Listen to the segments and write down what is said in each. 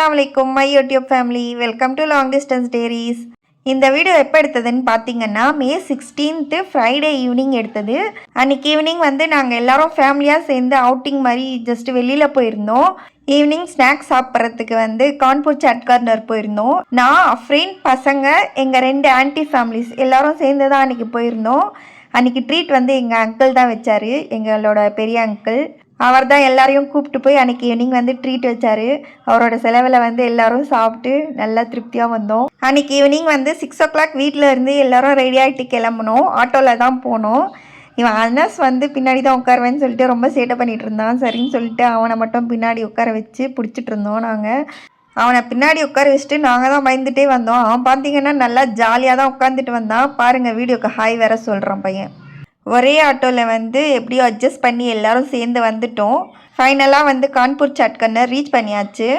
Assalamualaikum my YouTube family. Welcome to Long Distance Diaries. இந்த video எப்போ எடுத்ததுன்னு பார்த்தீங்கன்னா மே 16th Friday evening எடுத்தது. அன்றைக்கி ஈவினிங் வந்து நாங்கள் எல்லோரும் ஃபேமிலியாக சேர்ந்து அவுட்டிங் மாதிரி ஜஸ்ட் வெளியில் போயிருந்தோம். ஈவினிங் ஸ்நாக்ஸ் சாப்பிட்றதுக்கு வந்து கான்பூர் சாட் கார்னர் போயிருந்தோம். நான் அஃப்ரீன் பசங்க எங்கள் 2 ஆன்டி ஃபேமிலிஸ் எல்லோரும் சேர்ந்து தான் அன்றைக்கி போயிருந்தோம். அன்றைக்கி ட்ரீட் வந்து எங்கள் அங்கிள் தான் வச்சார், எங்களோட பெரிய அங்கிள். அவர் தான் எல்லாரையும் கூப்பிட்டு போய் அன்றைக்கி ஈவினிங் வந்து ட்ரீட் வச்சார். அவரோட செலவில் வந்து எல்லோரும் சாப்பிட்டு நல்லா திருப்தியாக வந்தோம். அன்றைக்கி ஈவினிங் வந்து 6 o'clock வீட்டில் இருந்து எல்லோரும் ரெடி ஆகிட்டு கிளம்பணும். ஆட்டோவில் தான் போனோம். இவன் அனஸ் வந்து பின்னாடி தான் உட்காருவேன்னு சொல்லிட்டு ரொம்ப சேட்டை பண்ணிகிட்டு இருந்தான். சரின்னு சொல்லிட்டு அவனை மட்டும் பின்னாடி உட்கார வச்சு பிடிச்சிட்டு இருந்தோம். நாங்கள் அவனை பின்னாடி உட்கார வச்சுட்டு நாங்கள் தான் பயந்துகிட்டே வந்தோம். அவன் பார்த்தீங்கன்னா நல்லா ஜாலியாக தான் உட்காந்துட்டு வந்தான். பாருங்கள், வீடியோக்கு ஹாய் வேற சொல்கிறான் பையன். ஒரே ஆட்டோவில் வந்து எப்படியோ அட்ஜஸ்ட் பண்ணி எல்லோரும் சேர்ந்து வந்துட்டோம். ஃபைனலாக வந்து கான்பூர் சாட் கார்னர் ரீச் பண்ணியாச்சு.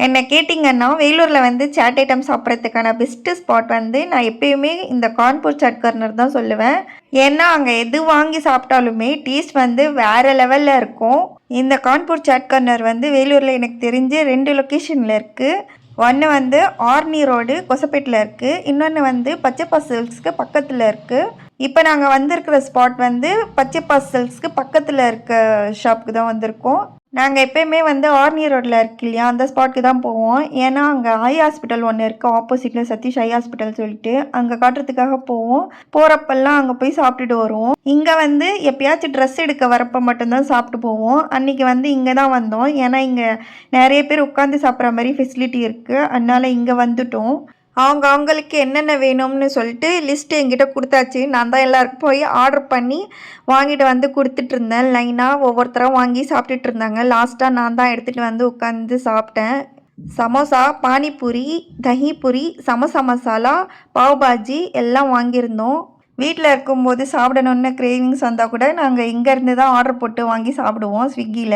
என்னை கேட்டிங்கன்னா வேலூரில் வந்து சாட் ஐட்டம் சாப்பிட்றதுக்கான பெஸ்ட்டு ஸ்பாட் வந்து நான் எப்பயுமே இந்த கான்பூர் சாட் கார்னர் தான் சொல்லுவேன். ஏன்னா அங்கே எது வாங்கி சாப்பிட்டாலுமே டேஸ்ட் வந்து வேறு லெவலில் இருக்கும். இந்த கான்பூர் சாட் கார்னர் வந்து வேலூரில் எனக்கு தெரிஞ்சு 2 லொக்கேஷனில் இருக்குது. ஒன்று வந்து ஆர்னி ரோடு கொசப்பேட்டில் இருக்குது, இன்னொன்று வந்து பச்சைப்பா சில்க்ஸ்க்கு பக்கத்தில் இருக்குது. இப்போ நாங்கள் வந்திருக்கிற ஸ்பாட் வந்து பச்சைப்பா சில்க்ஸ்க்கு பக்கத்தில் இருக்க ஷாப்புக்கு தான் வந்திருக்கோம். நாங்கள் எப்போயுமே வந்து ஆர்னி ரோட்டில் இருக்கு இல்லையா, அந்த ஸ்பாட்க்கு தான் போவோம். ஏன்னா அங்கே ஐ ஹாஸ்பிட்டல் ஒன்று இருக்குது, ஆப்போசிட்டில் சதீஷ் ஐ ஹாஸ்பிட்டல் சொல்லிட்டு அங்கே காட்டுறதுக்காக போவோம். போகிறப்பெல்லாம் அங்கே போய் சாப்பிட்டுட்டு வருவோம். இங்கே வந்து எப்பயாச்சும் ட்ரெஸ் எடுக்க வரப்போ மட்டும்தான் சாப்பிட்டு போவோம். அன்றைக்கி வந்து இங்கே தான் வந்தோம். ஏன்னா இங்கே நிறைய பேர் உட்காந்து சாப்பிட்ற மாதிரி ஃபெசிலிட்டி இருக்குது, அதனால் இங்கே வந்துட்டோம். அவங்களுக்கு என்னென்ன வேணும்னு சொல்லிட்டு லிஸ்ட்டு என்கிட்ட கொடுத்தாச்சு. நான் தான் எல்லாருக்கும் போய் ஆர்டர் பண்ணி வாங்கிட்டு வந்து கொடுத்துட்டு இருந்தேன். லைனாக ஒவ்வொருத்தரும் வாங்கி சாப்பிட்டுட்டு இருந்தாங்க. லாஸ்ட்டாக நான் தான் எடுத்துகிட்டு வந்து உட்காந்து சாப்பிட்டேன். சமோசா, பானிபூரி, தஹிபூரி, சமோசா மசாலா, பாவ் பாஜி எல்லாம் வாங்கியிருந்தோம். வீட்டில் இருக்கும்போது சாப்பிடணுன்னு கிரேவிங்ஸ் வந்தால் கூட நாங்கள் இங்கேருந்து தான் ஆர்டர் போட்டு வாங்கி சாப்பிடுவோம் ஸ்விக்கியில்.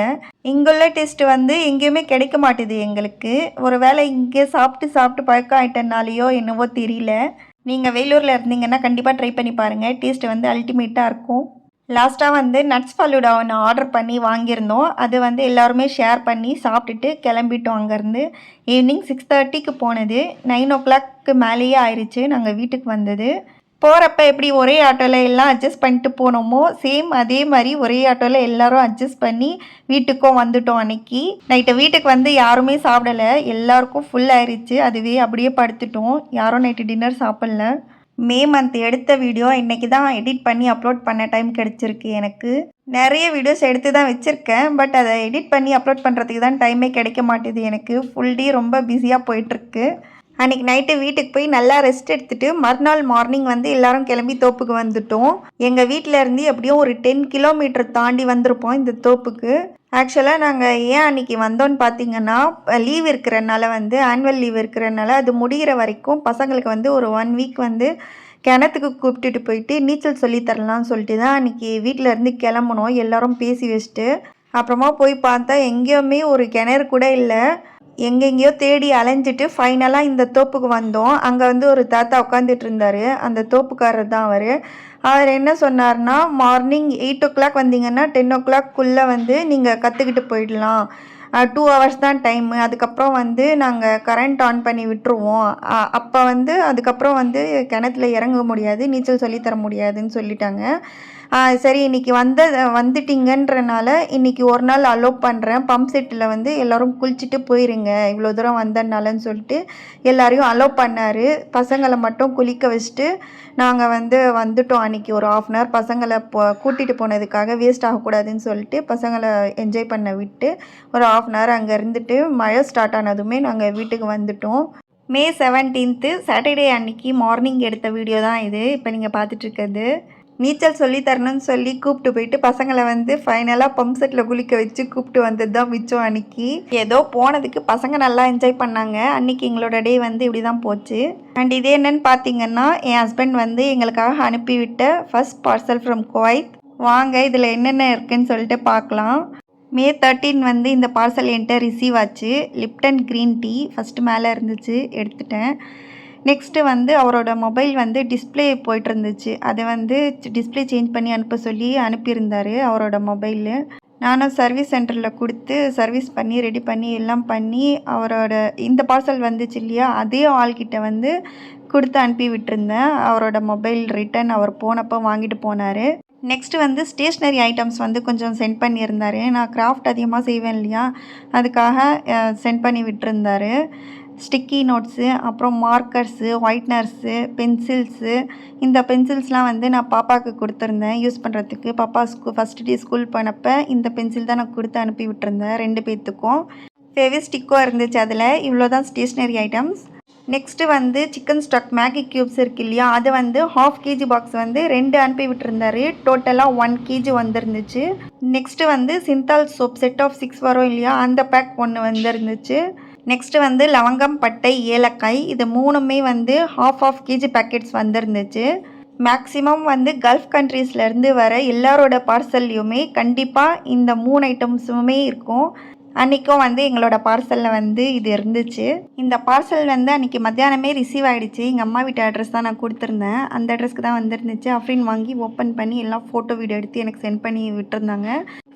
இங்குள்ள டேஸ்ட்டு வந்து எங்கேயுமே கிடைக்க மாட்டுது எங்களுக்கு. ஒரு வேளை இங்கே சாப்பிட்டு பழக்கம் ஆகிட்டனாலேயோ என்னவோ தெரியல. நீங்கள் வேலூரில் இருந்தீங்கன்னா கண்டிப்பாக ட்ரை பண்ணி பாருங்கள். டேஸ்ட்டு வந்து அல்டிமேட்டாக இருக்கும். லாஸ்ட்டாக வந்து நட்ஸ் ஃபலூடா ஒன்று ஆர்டர் பண்ணி வாங்கியிருந்தோம். அது வந்து எல்லாருமே ஷேர் பண்ணி சாப்பிட்டுட்டு கிளம்பிட்டோம். அங்கேருந்து ஈவினிங் 6:30க்கு போனது. 9 o'clock மேலேயே ஆயிடுச்சு நாங்கள் வீட்டுக்கு வந்தது. போகிறப்ப எப்படி ஒரே ஆட்டோவில் எல்லாம் அட்ஜஸ்ட் பண்ணிட்டு போனோமோ சேம் அதே மாதிரி ஒரே ஆட்டோவில் எல்லோரும் அட்ஜஸ்ட் பண்ணி வீட்டுக்கும் வந்துட்டோம். அன்றைக்கி நைட்டு வீட்டுக்கு வந்து யாருமே சாப்பிடலை, எல்லாருக்கும் ஃபுல் ஆயிடுச்சு. அதுவே அப்படியே படுத்துட்டோம். யாரும் நைட்டு டின்னர் சாப்பிடல. மே மந்த் எடுத்த வீடியோ இன்றைக்கி தான் எடிட் பண்ணி அப்லோட் பண்ண டைம் கிடச்சிருக்கு. எனக்கு நிறைய வீடியோஸ் எடுத்து தான் வச்சுருக்கேன், பட் அதை எடிட் பண்ணி அப்லோட் பண்ணுறதுக்கு தான் டைமே கிடைக்க மாட்டேது. எனக்கு ஃபுல் டே ரொம்ப பிஸியாக போயிட்டுருக்கு. அன்றைக்கி நைட்டு வீட்டுக்கு போய் நல்லா ரெஸ்ட் எடுத்துகிட்டு மறுநாள் மார்னிங் வந்து எல்லோரும் கிளம்பி தோப்புக்கு வந்துட்டோம். எங்கள் வீட்டில் இருந்து எப்படியும் ஒரு 10 கிலோமீட்டர் தாண்டி வந்திருப்போம் இந்த தோப்புக்கு. ஆக்சுவலாக நாங்கள் ஏன் அன்றைக்கி வந்தோன்னு பார்த்தீங்கன்னா, லீவ் இருக்கிறனால வந்து ஆனுவல் லீவ் இருக்கிறனால அது முடிகிற வரைக்கும் பசங்களுக்கு வந்து ஒரு 1 வீக் வந்து கிணத்துக்கு கூப்பிட்டுட்டு போயிட்டு நீச்சல் சொல்லித்தரலாம்னு சொல்லிட்டு தான் அன்றைக்கி வீட்டில் இருந்து கிளம்பணும். எல்லோரும் பேசி வச்சுட்டு அப்புறமா போய் பார்த்தா எங்கேயுமே ஒரு கிணறு கூட இல்லை. எங்கெங்கேயோ தேடி அலைஞ்சிட்டு ஃபைனலாக இந்த தோப்புக்கு வந்தோம். அங்கே வந்து ஒரு தாத்தா உட்காந்துட்டு இருந்தார். அந்த தோப்புக்காரர் தான் அவர் என்ன சொன்னார்னா, மார்னிங் 8 o'clock வந்தீங்கன்னா 10 o'clock வந்து நீங்கள் கற்றுக்கிட்டு போயிடலாம். 2 hours தான் டைமு. அதுக்கப்புறம் வந்து நாங்கள் கரண்ட் ஆன் பண்ணி விட்டுருவோம். அப்போ வந்து அதுக்கப்புறம் வந்து கிணத்துல இறங்க முடியாது, நீச்சல் சொல்லித்தர முடியாதுன்னு சொல்லிட்டாங்க. சரி, இன்றைக்கி வந்துட்டீங்கன்றனால இன்றைக்கி ஒரு நாள் அலோவ் பண்ணுறேன். பம்ப் செட்டில் வந்து எல்லோரும் குளிச்சுட்டு போயிருங்க இவ்வளோ தூரம் வந்தனாலன்னு சொல்லிட்டு எல்லோரையும் அலோவ் பண்ணார். பசங்களை மட்டும் குளிக்க வச்சுட்டு நாங்கள் வந்து வந்துட்டோம். அன்றைக்கி ஒரு 1/2 hour பசங்களை கூட்டிகிட்டு போனதுக்காக வேஸ்ட் ஆகக்கூடாதுன்னு சொல்லிட்டு பசங்களை என்ஜாய் பண்ண விட்டு ஒரு 1/2 hour அங்கே இருந்துட்டு மழை ஸ்டார்ட் ஆனதுமே நாங்கள் வீட்டுக்கு வந்துட்டோம். மே 17th சாட்டர்டே அன்றைக்கி மார்னிங் எடுத்த வீடியோ தான் இது இப்போ நீங்கள் பார்த்துட்ருக்கிறது. நீச்சல் சொல்லி தரணும்னு சொல்லி கூப்பிட்டு போயிட்டு பசங்களை வந்து ஃபைனலாக பம்ப் செட்டில் குளிக்க வச்சு கூப்பிட்டு வந்தது தான் மிச்சம். அன்றைக்கி ஏதோ போனதுக்கு பசங்க நல்லா என்ஜாய் பண்ணாங்க. அன்றைக்கி எங்களோட டே வந்து இப்படி தான் போச்சு. அண்ட் இது என்னன்னு பார்த்தீங்கன்னா, என் ஹஸ்பண்ட் வந்து எங்களுக்காக அனுப்பிவிட்ட ஃபர்ஸ்ட் பார்சல் ஃப்ரம் குவைத். வாங்க இதில் என்னென்ன இருக்குதுன்னு சொல்லிட்டு பார்க்கலாம். மே 13 வந்து இந்த பார்சல் என்கிட்ட ரிசீவ் ஆச்சு. லிப்டன் க்ரீன் டீ ஃபஸ்ட்டு மேலே இருந்துச்சு, எடுத்துட்டேன். நெக்ஸ்ட்டு வந்து அவரோட மொபைல் வந்து டிஸ்பிளே போய்ட்டு இருந்துச்சு. அதை வந்து டிஸ்பிளே சேஞ்ச் பண்ணி அனுப்ப சொல்லி அனுப்பியிருந்தார் அவரோட மொபைலு. நானும் சர்வீஸ் சென்டரில் கொடுத்து சர்வீஸ் பண்ணி ரெடி பண்ணி எல்லாம் பண்ணி அவரோட இந்த பார்சல் வந்துச்சு இல்லையா, அதே ஆள்கிட்ட வந்து கொடுத்து அனுப்பி விட்டுருந்தேன். அவரோட மொபைல் ரிட்டன் அவர் போனப்போ வாங்கிட்டு போனார். நெக்ஸ்ட்டு வந்து ஸ்டேஷ்னரி ஐட்டம்ஸ் வந்து கொஞ்சம் சென்ட் பண்ணியிருந்தார். நான் கிராஃப்ட் அதிகமாக செய்வேன் இல்லையா, அதுக்காக சென்ட் பண்ணி விட்டுருந்தார். ஸ்டிக்கி நோட்ஸு, அப்புறம் மார்க்கர்ஸு, ஒயிட்னர்ஸு, பென்சில்ஸு. இந்த பென்சில்ஸ்லாம் வந்து நான் பாப்பாவுக்கு கொடுத்துருந்தேன் யூஸ் பண்ணுறதுக்கு. பாப்பா ஃபஸ்ட்டு டே ஸ்கூல் போனப்போ இந்த பென்சில் தான் நான் கொடுத்து அனுப்பி விட்டுருந்தேன் 2 பேர்த்துக்கும். ஃபெவிஸ்டிக்கும் இருந்துச்சு அதில். இவ்வளோ தான் ஸ்டேஷ்னரி ஐட்டம்ஸ். நெக்ஸ்ட்டு வந்து சிக்கன் ஸ்டாக் மேகி க்யூப்ஸ் இருக்கு இல்லையா, அது வந்து 1/2 kg பாக்ஸ் வந்து 2 அனுப்பி விட்டுருந்தாரு. டோட்டலாக 1 kg வந்துருந்துச்சு. நெக்ஸ்ட்டு வந்து சிந்தால் சோப் செட் ஆஃப் 6 வரும் இல்லையா, அந்த பேக் 1 வந்துருந்துச்சு. நெக்ஸ்ட்டு வந்து லவங்கம், பட்டை, ஏலக்காய், இது 3மே வந்து 1/2 kg பேக்கெட்ஸ் வந்துருந்துச்சு. மேக்ஸிமம் வந்து கல்ஃப் கண்ட்ரீஸ்லேருந்து வர எல்லாரோட பார்சல்லையுமே கண்டிப்பாக இந்த 3 ஐட்டம்ஸுமே இருக்கும். அன்றைக்கும் வந்து எங்களோட பார்சலில் வந்து இது இருந்துச்சு. இந்த பார்சல் வந்து அன்றைக்கி மத்தியானமே ரிசீவ் ஆகிடுச்சு. எங்கள் அம்மா வீட்டு அட்ரஸ் தான் நான் கொடுத்துருந்தேன். அந்த அட்ரஸ்க்கு தான் வந்துருந்துச்சு. அஃப்ரின் வாங்கி ஓப்பன் பண்ணி எல்லாம் ஃபோட்டோ வீடியோ எடுத்து எனக்கு சென்ட் பண்ணி விட்டுருந்தாங்க.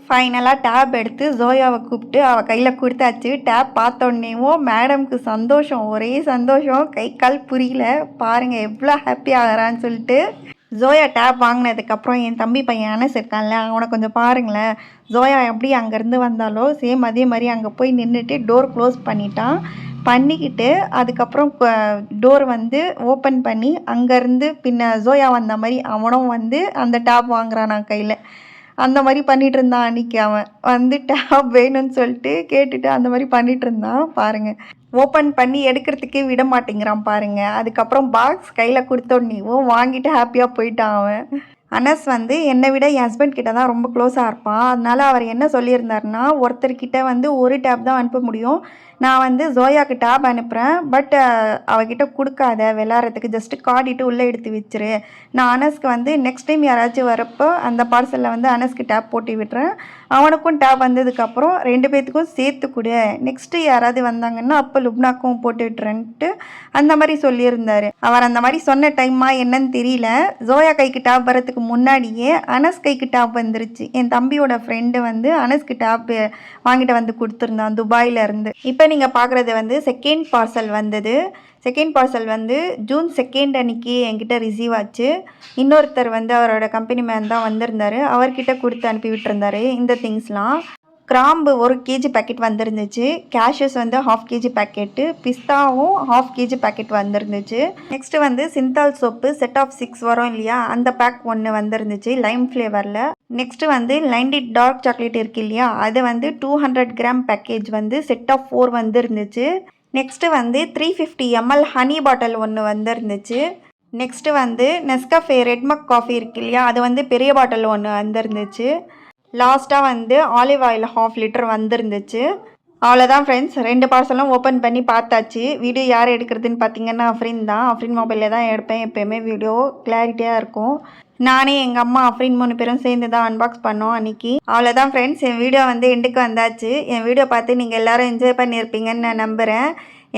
ஃபைனலாக டேப் எடுத்து ஜோயாவை கூப்பிட்டு அவள் கையில் கொடுத்தாச்சு. டேப் பார்த்தோன்னேவும் மேடம்க்கு சந்தோஷம், ஒரே சந்தோஷம், கை கால் புரியல. பாருங்கள் எவ்வளோ ஹாப்பி ஆகிறான்னு சொல்லிட்டு. ஜோயா டேப் வாங்கினதுக்கப்புறம் என் தம்பி பையன் அனஸ் இருக்கான்ல, அவனை கொஞ்சம் பாருங்களேன். ஜோயா எப்படி அங்கேருந்து வந்தாலோ சேம் அதே மாதிரி அங்கே போய் நின்றுட்டு டோர் க்ளோஸ் பண்ணிக்கிட்டு அதுக்கப்புறம் டோர் வந்து ஓப்பன் பண்ணி அங்கேருந்து பின்ன ஜோயா வந்த மாதிரி அவனும் வந்து அந்த டேப் வாங்குறான் நான் கையில். அந்த மாதிரி பண்ணிகிட்டு இருந்தான் அன்றைக்கி. அவன் வந்து டேப் வேணும்னு சொல்லிட்டு கேட்டுட்டு அந்த மாதிரி பண்ணிகிட்டு இருந்தான். பாருங்கள், ஓப்பன் பண்ணி எடுக்கிறதுக்கே விட மாட்டேங்கிறான் பாருங்கள். அதுக்கப்புறம் பாக்ஸ் கையில் கொடுத்தோன்னையும் வாங்கிட்டு ஹாப்பியாக போயிட்டான் அவன். அனஸ் வந்து என்னை விட என் ஹஸ்பண்ட் கிட்ட தான் ரொம்ப க்ளோஸாக இருப்பான். அதனால் அவர் என்ன சொல்லியிருந்தாருன்னா, ஒருத்தர்கிட்ட வந்து ஒரு டேப் தான் அனுப்ப முடியும். நான் வந்து ஜோயாவுக்கு டேப் அனுப்புகிறேன், பட் அவகிட்ட கொடுக்காத விளாட்றதுக்கு, ஜஸ்ட்டு காட்டிட்டு உள்ளே எடுத்து வச்சிரு. நான் அனஸ்க்கு வந்து நெக்ஸ்ட் டைம் யாராச்சும் வரப்போ அந்த பார்சலில் வந்து அனஸ்க்கு டேப் போட்டு விட்டுறேன். அவனுக்கும் டேப் வந்ததுக்கப்புறம் 2 பேர்த்துக்கும் சேர்த்து கொடு. நெக்ஸ்ட்டு யாராவது வந்தாங்கன்னா அப்போ லுப்னாக்கும் போட்டு விட்டுறேன்ட்டு அந்த மாதிரி சொல்லியிருந்தார். அவர் அந்த மாதிரி சொன்ன டைமா என்னன்னு தெரியல. ஜோயா கைக்கு டேப் வரத்துக்கு முன்னாடியே அனஸ் கைக்கு டேப் வந்துருச்சு. என் தம்பியோட ஃப்ரெண்டு வந்து அனஸ்க்கு டேப் வாங்கிட்டு வந்து கொடுத்துருந்தான் துபாயிலேருந்து. இப்போ நீங்கள் பார்க்குறது வந்து செகண்ட் பார்சல் வந்தது. செகண்ட் பார்சல் வந்து ஜூன் 2 அன்றைக்கி என்கிட்ட ரிசீவ் ஆச்சு. இன்னொருத்தர் வந்து அவரோட கம்பெனி மேன் தான் வந்திருந்தார். அவர்கிட்ட கொடுத்து அனுப்பி விட்டுருந்தாரு இந்த திங்ஸ்லாம். கிராம்பு 1 kg பேக்கெட் வந்துருந்துச்சு. கேஷ்யூஸ் வந்து 1/2 kg பேக்கெட்டு, பிஸ்தாவும் 1/2 kg பேக்கெட் வந்துருந்துச்சு. நெக்ஸ்ட்டு வந்து சிந்தால் சோப்பு செட் ஆஃப் 6 வரும் இல்லையா, அந்த பேக் 1 வந்துருந்துச்சு லைம் ஃப்ளேவரில். நெக்ஸ்ட்டு வந்து 90 டார்க் சாக்லேட் இருக்குது இல்லையா, அது வந்து 200 கிராம் பேக்கேஜ் வந்து செட் ஆஃப் 4 வந்துருந்துச்சு. நெக்ஸ்ட்டு வந்து 350 ml ஹனி பாட்டில் 1 வந்துருந்துச்சு. நெக்ஸ்ட்டு வந்து நெஸ்கஃபே ரெட்மக் காஃபி இருக்கு இல்லையா, அது வந்து பெரிய பாட்டில் 1 வந்துருந்துச்சு. லாஸ்ட்டாக வந்து ஆலிவ் ஆயில் 1/2 லிட்டர் வந்துருந்துச்சு. அவ்வளோதான் ஃப்ரெண்ட்ஸ், 2 பார்சலும் ஓப்பன் பண்ணி பார்த்தாச்சு. வீடியோ யார் எடுக்கிறதுன்னு பார்த்தீங்கன்னா அஃப்ரின் தான். அஃப்ரின் மொபைலில் தான் எடுப்பேன் எப்போயுமே, வீடியோ கிளாரிட்டியாக இருக்கும். நானே எங்கள் அம்மா அஃப்ரின் 3 பேரும் சேர்ந்து தான் அன்பாக்ஸ் பண்ணோம் அன்றைக்கி. அவ்வளோதான் ஃப்ரெண்ட்ஸ், என் வீடியோ வந்து எண்டுக்கு வந்தாச்சு. என் வீடியோ பார்த்து நீங்கள் எல்லோரும் என்ஜாய் பண்ணியிருப்பீங்கன்னு நான் நம்புகிறேன்.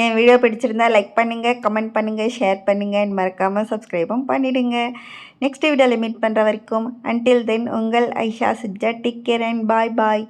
என் வீடியோ பிடிச்சிருந்தா லைக் பண்ணுங்கள், கமெண்ட் பண்ணுங்கள், ஷேர் பண்ணுங்கள், மறக்காமல் சப்ஸ்கிரைபும் பண்ணிவிடுங்க. நெக்ஸ்ட் வீடியோவில் மீட் பண்ணுற வரைக்கும் அன்டில் தென் உங்கள் Aisha Suja. Take care and bye bye.